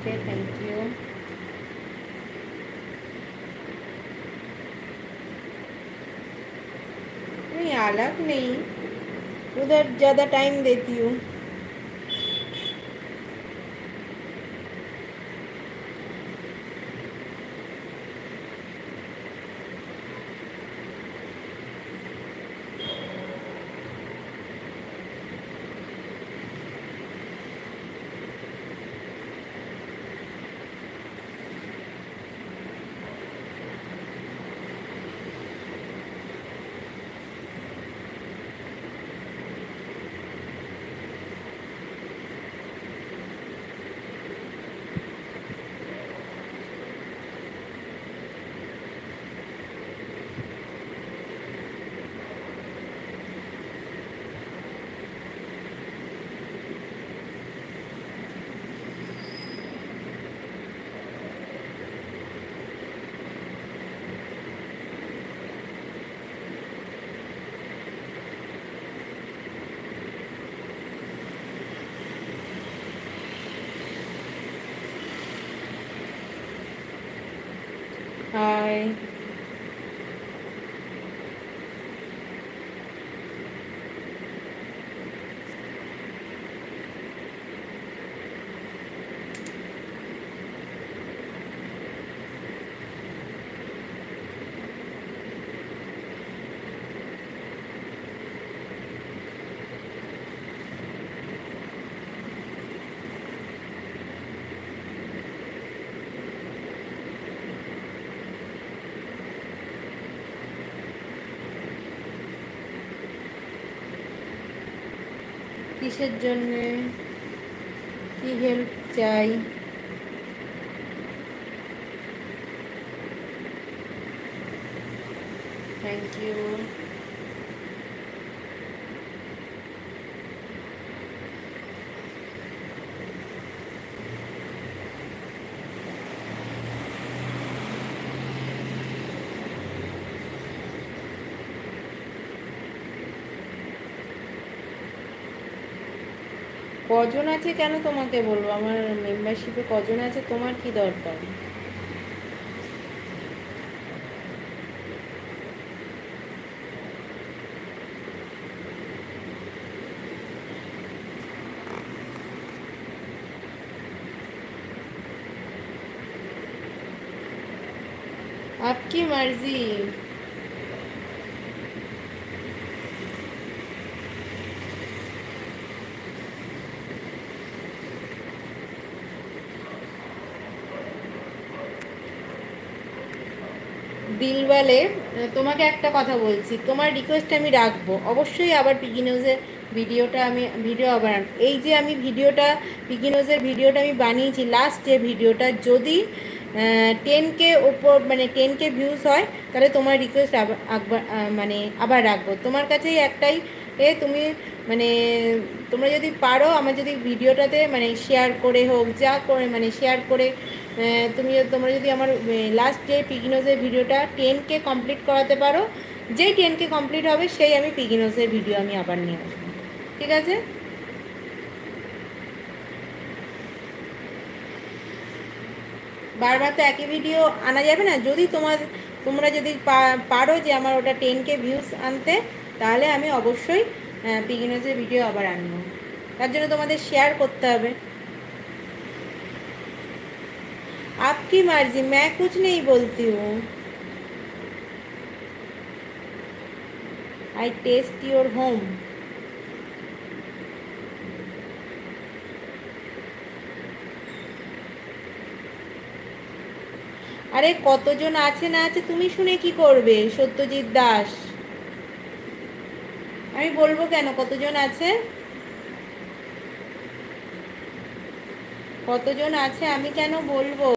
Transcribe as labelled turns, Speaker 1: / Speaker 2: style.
Speaker 1: Okay thank you. नहीं अलग नहीं, उधर ज़्यादा टाइम देती हूँ। हाय। কিসের জন্যে, কি হেল্প চাই? Thank you. কজন আছে কেন তোমাকে বলবো? আমার মেম্বারশিপে কজন আছে তোমার কি দরকার? आपकी मर्जी। দিলওয়ালে, তোমাকে একটা কথা বলছি, তোমার রিকোয়েস্ট আমি রাখবো অবশ্যই। আবার পিকি নিউজের ভিডিওটা আমি আবার এই যে আমি ভিডিওটা পিকি নিউজের ভিডিওটা আমি বানিয়েছি, লাস্ট যে ভিডিওটা, যদি 10K ওপর মানে 10K ভিউজ হয় তাহলে তোমার রিকোয়েস্ট মানে আবার রাখবো। তোমার কাছেই একটাই তুমি মানে তোমরা যদি পারো আমার যদি ভিডিওটাতে মানে শেয়ার করে হোক যা করে মানে শেয়ার করে তোমরা যদি আমার লাস্ট যে পিগিনোজের ভিডিওটা 10K কমপ্লিট করাতে পারো, যেই 10K কমপ্লিট হবে সেই আমি পিগিনোজের ভিডিও আমি আবার নিয়ে আসবো, ঠিক আছে? বারবার তো একই ভিডিও আনা যাবে না। যদি তোমরা যদি পারো যে আমার ওটা 10K ভিউজ আনতে, তাহলে আমি অবশ্যই পিগিনোজের ভিডিও আবার আনবো। তার জন্য তোমাদের শেয়ার করতে হবে। आपकी मर्जी, मैं कुछ नहीं बोलती हूँ। आई टेस्ट योर होम। আরে কতজন আছে না আছে তুমি শুনে কি করবে? সত্যজিৎ দাস, আমি বলবো কেন কতজন আছে? কতজন আছে আমি কেন বলবো?